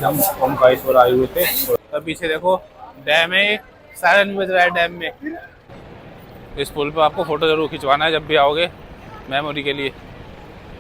हम ओमकारेश्वर आए हुए थे। और पीछे देखो डैम है, सायरन बज रहा है डैम में। इस पुल पे आपको फोटो जरूर खिंचवाना है जब भी आओगे, मेमोरी के लिए।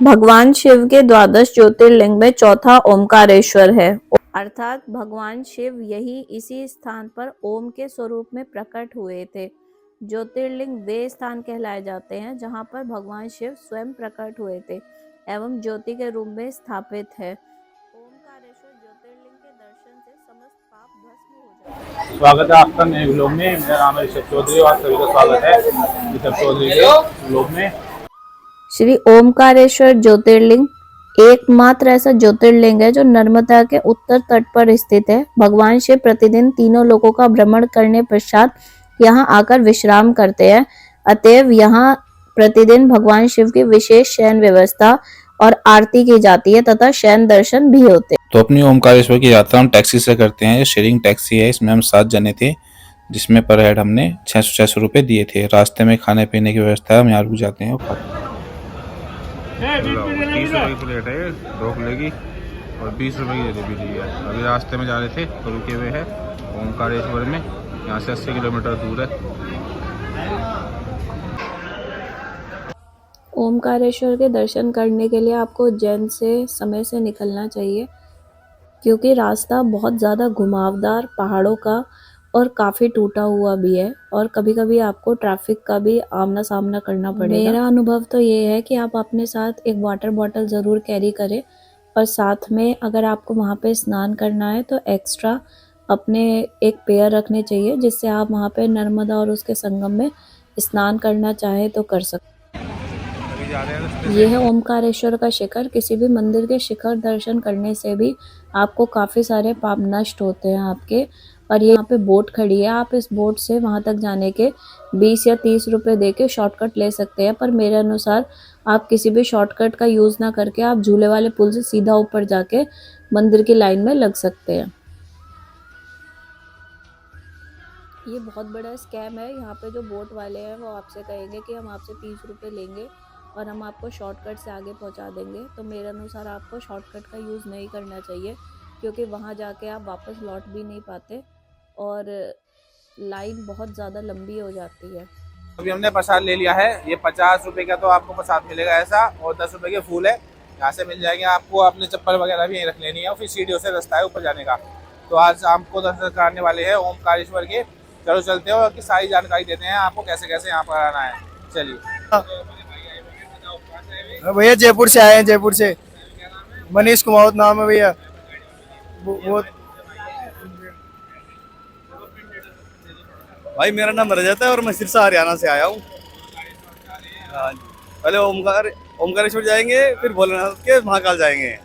भगवान शिव के द्वादश ज्योतिर्लिंग में चौथा ओमकारेश्वर है, अर्थात भगवान शिव यही इसी स्थान पर ओम के स्वरूप में प्रकट हुए थे। ज्योतिर्लिंग वे स्थान कहलाए जाते हैं जहां पर भगवान शिव स्वयं प्रकट हुए थे एवं ज्योति के रूप में स्थापित है। ओमकारेश्वर ज्योतिर्लिंग के दर्शन से समस्त पाप भस्म हो जाते हैं। स्वागत है आपका नए व्लॉग में। मेरा नाम है ऋषभ चौधरी और सभी का स्वागत है ऋषभ चौधरी के व्लॉग में। श्री ओमकारेश्वर ज्योतिर्लिंग एकमात्र ऐसा ज्योतिर्लिंग है जो नर्मदा के उत्तर तट पर स्थित है। भगवान शिव प्रतिदिन तीनों लोकों का भ्रमण करने पश्चात यहाँ आकर विश्राम करते हैं। अतएव यहाँ प्रतिदिन भगवान शिव की विशेष शयन व्यवस्था और आरती की जाती है तथा शयन दर्शन भी होते हैं। तो अपनी ओमकारेश्वर की यात्रा हम टैक्सी से करते हैं। ये शेयरिंग टैक्सी है, इसमें हम 7 जने थे, जिसमें पर हेड हमने 600 रुपए दिए थे। रास्ते में खाने पीने की व्यवस्था है, हम यहाँ रुक जाते हैं और खाते हैं। 30 रुपए की प्लेट है, 2 लेगी और 20 रुपए की जलेबी दी है। अभी रास्ते में जा रहे थे तो रुके हुए हैं ओमकारेश्वर में। यहाँ से 80 किलोमीटर दूर है। ओमकारेश्वर के दर्शन करने के लिए आपको उज्जैन से समय से निकलना चाहिए, क्योंकि रास्ता बहुत ज़्यादा घुमावदार पहाड़ों का और काफ़ी टूटा हुआ भी है और कभी-कभी आपको ट्रैफिक का भी आमना सामना करना पड़ेगा। मेरा अनुभव तो ये है कि आप अपने साथ एक वाटर बॉटल ज़रूर कैरी करें और साथ में अगर आपको वहाँ पे स्नान करना है तो एक्स्ट्रा अपने एक पेयर रखने चाहिए, जिससे आप वहाँ पे नर्मदा और उसके संगम में स्नान करना चाहें तो कर सकते। यह है ओमकारेश्वर का शिखर। किसी भी मंदिर के शिखर दर्शन करने से भी आपको काफ़ी सारे पाप नष्ट होते हैं आपके। और ये यहाँ पे बोट खड़ी है, आप इस बोट से वहाँ तक जाने के 20 या 30 रुपए दे के शॉर्टकट ले सकते हैं। पर मेरे अनुसार आप किसी भी शॉर्टकट का यूज़ ना करके आप झूले वाले पुल से सीधा ऊपर जाके मंदिर की लाइन में लग सकते हैं। ये बहुत बड़ा स्कैम है। यहाँ पे जो बोट वाले हैं वो आपसे कहेंगे कि हम आपसे 30 रुपए लेंगे और हम आपको शॉर्टकट से आगे पहुँचा देंगे। तो मेरे अनुसार आपको शॉर्टकट का यूज़ नहीं करना चाहिए, क्योंकि वहाँ जाके आप वापस लौट भी नहीं पाते और लाइन बहुत ज़्यादा लंबी हो जाती है। अभी हमने प्रसाद ले लिया है। ये 50 रुपए का तो आपको प्रसाद मिलेगा ऐसा, और 10 रुपए के फूल है, यहाँ से मिल जाएंगे आपको। अपने चप्पल वगैरह भी यहीं रख लेनी है और फिर सीढ़ियों से रास्ता है ऊपर जाने का। तो आज आपको दर्शन कराने वाले हैं ओमकारेश्वर के। चलो चलते हैं और की सारी जानकारी देते हैं आपको कैसे कैसे यहाँ पर आना है। चलिए भैया जयपुर से आए हैं, जयपुर से मनीष कुमावत नाम है भैया। वो भाई मेरा नाम रजत है और मैं सिरसा हरियाणा से आया हूँ। हाँ जी, पहले ओमकारेश्वर जाएंगे, फिर भोलेनाथ के महाकाल जाएंगे।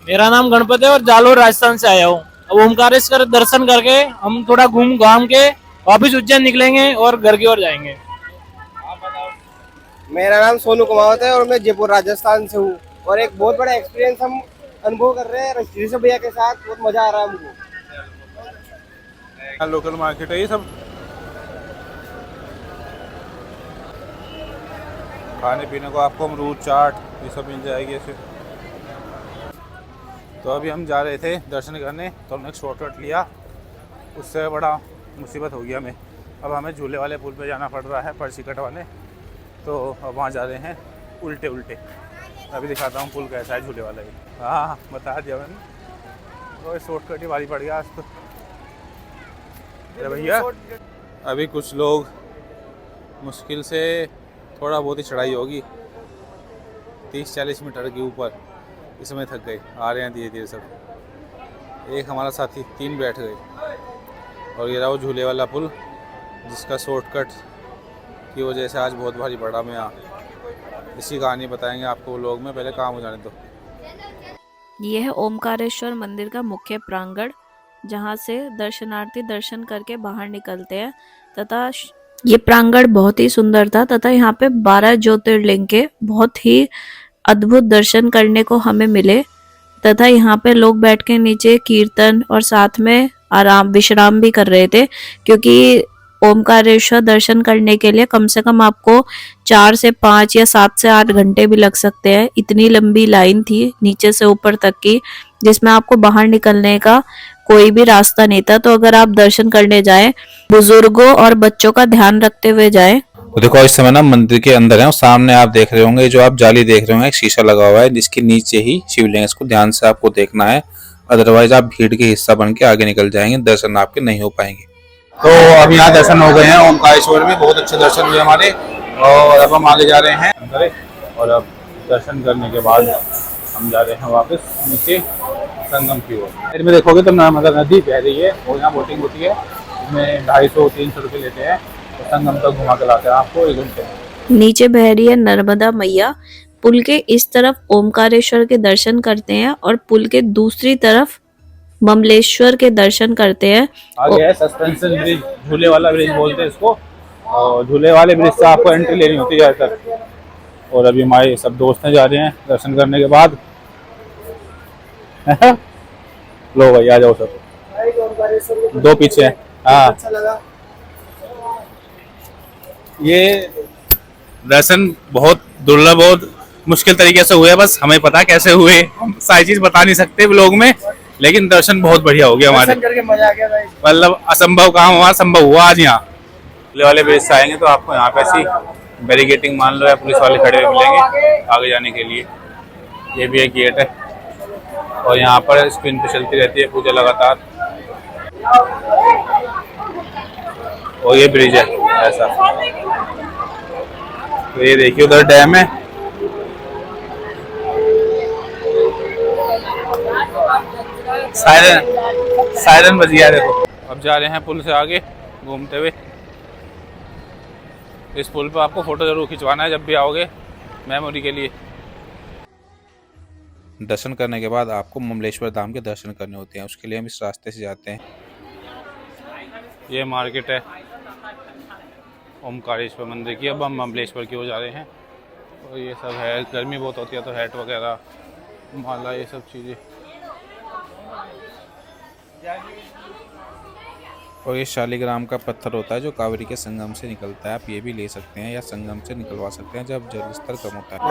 मेरा नाम गणपति है और जालोर राजस्थान से आया हूँ। अब ओमकारेश्वर दर्शन करके हम थोड़ा घूम घाम के वापिस उज्जैन निकलेंगे और घर की ओर जाएंगे। मेरा नाम सोनू कुमावत है और मैं जयपुर राजस्थान से हूँ। और एक बहुत बड़ा एक्सपीरियंस हम अनुभव कर रहे हैं ऋषभ भैया के साथ, बहुत मजा आ रहा है हमको। लोकल मार्केट है ये सब। खाने पीने को आपको अमरूद चाट ये सब मिल जाएगी ऐसे। तो अभी हम जा रहे थे दर्शन करने, तो हमने एक शॉर्टकट लिया, उससे बड़ा मुसीबत हो गया हमें। अब हमें झूले वाले पुल पे जाना पड़ रहा है, पर्ची कटवाने। तो अब वहाँ जा रहे हैं उल्टे उल्टे। अभी दिखाता हूँ पुल कैसा है झूले वाला ही। हाँ बता दिया मैंने। और शॉर्टकट ही भारी पड़ गया आज तो। अरे भैया अभी कुछ लोग मुश्किल से थोड़ा बहुत ही चढ़ाई होगी 30-40 मीटर के ऊपर, इसमें थक गए। आ रहे हैं धीरे धीरे सब। एक हमारा साथी 3 बैठ गए। और ये रहा वो झूले वाला पुल, जिसका शॉर्टकट की वजह से आज बहुत भारी पड़ा। मैं यहाँ इसी कहानी बताएंगे आपको लोग में, पहले काम हो जाने दो। यह है ओमकारेश्वर मंदिर का मुख्य प्रांगण, जहाँ से दर्शनार्थी दर्शन करके बाहर निकलते हैं। तथा ये प्रांगण बहुत ही सुंदर था तथा यहाँ पे 12 ज्योतिर्लिंग के बहुत ही अद्भुत दर्शन करने को हमें मिले। तथा यहाँ पे लोग बैठ के नीचे कीर्तन और साथ में विश्राम भी कर रहे थे, क्योंकि ओमकारेश्वर दर्शन करने के लिए कम से कम आपको 4 से 5 या 7 से 8 घंटे भी लग सकते हैं। इतनी लंबी लाइन थी नीचे से ऊपर तक की। जिसमें आपको बाहर निकलने का कोई भी रास्ता नहीं था। तो अगर आप दर्शन करने जाएं, बुजुर्गों और बच्चों का ध्यान रखते हुए जाएं। तो देखो इस समय ना मंदिर के अंदर है और सामने आप देख रहे होंगे, जो आप जाली देख रहे होंगे, एक शीशा लगा हुआ है जिसके नीचे ही शिवलिंग है। इसको ध्यान से आपको देखना है, अदरवाइज आप भीड़ के हिस्सा बन के आगे निकल जाएंगे, दर्शन आपके नहीं हो पाएंगे। तो अब यहाँ दर्शन हो गए हैं ओमकारेश्वर में, बहुत अच्छे दर्शन हुए हमारे, और अब हम आगे जा रहे हैं अंदर। और अब दर्शन करने के बाद हम जा रहे हैं वापस नीचे संगम की ओर। साइड में देखोगे तो नर्मदा नदी बह रही है और यहाँ बोटिंग होती है, इसमें 250-300 रुपये लेते हैं। तो संगम तक घुमा के लाते हैं आपको 1 घंटे में। नीचे बह रही है नर्मदा मैया। पुल के इस तरफ ओमकारेश्वर के दर्शन करते हैं और पुल के दूसरी तरफ ममलेश्वर के दर्शन करते हैं। आगे है सस्पेंशन ब्रिज, झूले वाला ब्रिज बोलते हैं इसको। और झूले वाले ब्रिज से आपको एंट्री लेनी होती है ज़्यादातर। और अभी हमारे सब दोस्त जा रहे हैं दर्शन करने के बाद। लो भाई आ जाओ सब, 2 पीछे हैं। हाँ, ये दर्शन बहुत दुर्लभ और मुश्किल तरीके से हुए, बस हमें पता कैसे हुए, हम सारी चीज बता नहीं सकते व्लॉग में, लेकिन दर्शन बहुत बढ़िया हो गया हमारे। मतलब असंभव काम हमारा संभव हुआ आज यहाँ। पुलिस वाले ब्रिज से आएंगे तो आपको यहाँ पे ऐसी बैरिकेटिंग मान लो या पुलिस वाले खड़े हुए मिलेंगे आगे जाने के लिए। ये भी एक गेट है और यहाँ पर स्क्रीन पे चलती रहती है पूजा लगातार। और ये ब्रिज है ऐसा। तो ये देखिए उधर डैम है। सायरन बज गया देखो। अब जा रहे हैं पुल से आगे घूमते हुए। इस पुल पे आपको फोटो जरूर खिंचवाना है जब भी आओगे, मेमोरी के लिए। दर्शन करने के बाद आपको ममलेश्वर धाम के दर्शन करने होते हैं, उसके लिए हम इस रास्ते से जाते हैं। ये मार्केट है ओमकारेश्वर मंदिर की। अब हम ममलेश्वर की ओर जा रहे हैं। और ये सब है, गर्मी बहुत होती है तो हैट वगैरह, माला, ये सब चीज़ें। और ये शालिग्राम का पत्थर होता है जो कावेरी के संगम से निकलता है। आप ये भी ले सकते हैं या संगम से निकलवा सकते हैं जब जल स्तर कम होता है।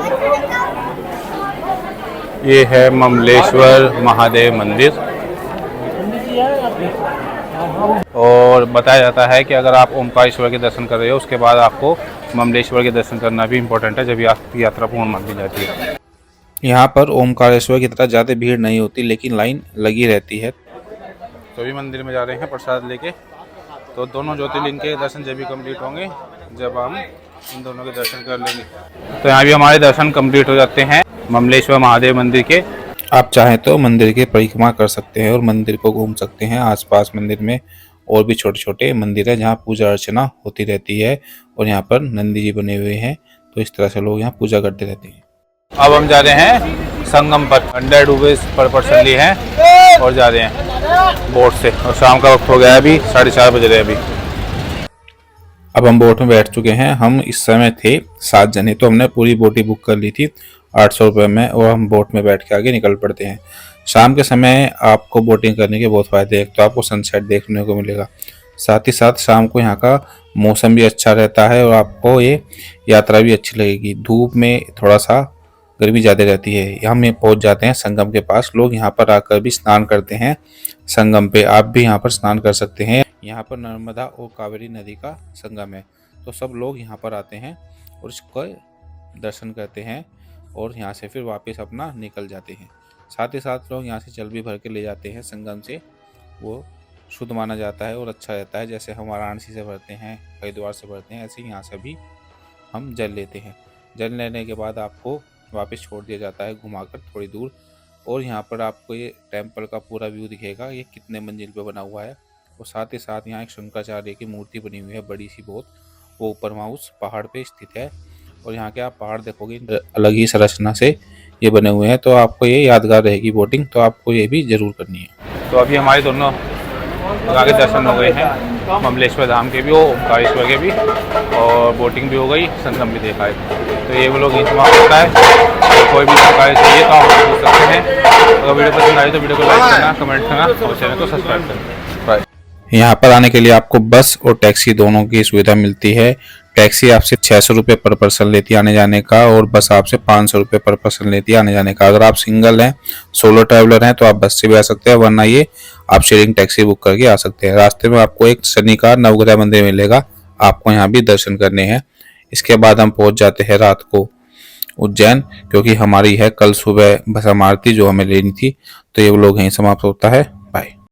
ये है ममलेश्वर महादेव मंदिर। और बताया जाता है कि अगर आप ओमकारेश्वर के दर्शन कर रहे हो उसके बाद आपको ममलेश्वर के दर्शन करना भी इम्पोर्टेंट है, जब आपकी यात्रा पूर्ण मानी जाती है। यहाँ पर ओमकारेश्वर की तरह ज़्यादा भीड़ नहीं होती, लेकिन लाइन लगी रहती है। तो अभी मंदिर में जा रहे हैं प्रसाद लेके। तो दोनों ज्योतिर्लिंग के दर्शन जब भी कंप्लीट होंगे जब हम इन दोनों के दर्शन कर लेंगे। तो यहाँ भी हमारे दर्शन कंप्लीट हो जाते हैं ममलेश्वर महादेव मंदिर के। आप चाहें तो मंदिर की परिक्रमा कर सकते हैं और मंदिर को घूम सकते हैं। आसपास मंदिर में और भी छोटे छोटे मंदिर है जहाँ पूजा अर्चना होती रहती है। और यहाँ पर नंदी जी बने हुए हैं, तो इस तरह से लोग यहाँ पूजा करते रहते हैं। अब हम जा रहे हैं संगम पर। 100 रुपीज़ पर पर्सन लिए हैं और जा रहे हैं बोट से। और शाम का वक्त हो गया है, अभी 4:30 बज रहे हैं अभी। अब हम बोट में बैठ चुके हैं। हम इस समय थे 7 जने, तो हमने पूरी बोट ही बुक कर ली थी 800 रुपये में, और हम बोट में बैठ के आगे निकल पड़ते हैं। शाम के समय आपको बोटिंग करने के बहुत फ़ायदे हैं। तो आपको सनसेट देखने को मिलेगा, साथ ही साथ शाम को यहाँ का मौसम भी अच्छा रहता है और आपको ये यात्रा भी अच्छी लगेगी। धूप में थोड़ा सा गर्मी ज़्यादा रहती है। हम ये पहुँच जाते हैं संगम के पास। लोग यहाँ पर आकर भी स्नान करते हैं संगम पे। आप भी यहाँ पर स्नान कर सकते हैं। यहाँ पर नर्मदा और कावेरी नदी का संगम है, तो सब लोग यहाँ पर आते हैं और इसका दर्शन करते हैं और यहाँ से फिर वापस अपना निकल जाते हैं। साथ ही साथ लोग यहाँ से जल भी भर के ले जाते हैं संगम से। वो शुद्ध माना जाता है और अच्छा रहता है। जैसे हम वाराणसी से भरते हैं, हरिद्वार से भरते हैं, ऐसे ही यहाँ से भी हम जल लेते हैं। जल लेने के बाद आपको वापस छोड़ दिया जाता है घुमाकर थोड़ी दूर। और यहाँ पर आपको ये टेम्पल का पूरा व्यू दिखेगा, ये कितने मंजिल पे बना हुआ है। और साथ ही साथ यहाँ एक शंकराचार्य की मूर्ति बनी हुई है, बड़ी सी बहुत। वो ऊपर वहाँ उस पहाड़ पे स्थित है। और यहाँ के आप पहाड़ देखोगे अलग ही संरचना से ये बने हुए हैं, तो आपको ये यादगार रहेगी बोटिंग। तो आपको ये भी ज़रूर करनी है। तो अभी हमारे दोनों जगह के दर्शन हो गए हैं, ममलेश्वर धाम के भी, ओमकारेश्वर के भी, और बोटिंग भी हो गई, संगम भी देखा है। तो ये वो लोग समाप्त होता है। तो कोई भी जानकारी चाहिए तो आप पूछ सकते हैं। अगर वीडियो पसंद आई तो वीडियो को लाइक करना, कमेंट करना और चैनल को सब्सक्राइब करना। यहाँ पर आने के लिए आपको बस और टैक्सी दोनों की सुविधा मिलती है। टैक्सी आपसे 600 रुपये पर पर्सन लेती है आने जाने का, और बस आपसे 500 रुपये पर पर्सन लेती है आने जाने का। अगर आप सिंगल हैं, सोलो ट्रैवलर हैं, तो आप बस से भी आ सकते हैं, वरना ये आप शेयरिंग टैक्सी बुक करके आ सकते हैं। रास्ते में आपको एक शनि का नवग्रह मंदिर मिलेगा, आपको यहाँ भी दर्शन करने हैं। इसके बाद हम पहुंच जाते हैं रात को उज्जैन, क्योंकि हमारी है कल सुबह भस्म आरती जो हमें लेनी थी। तो ये व्लॉग यहीं समाप्त होता है। बाय।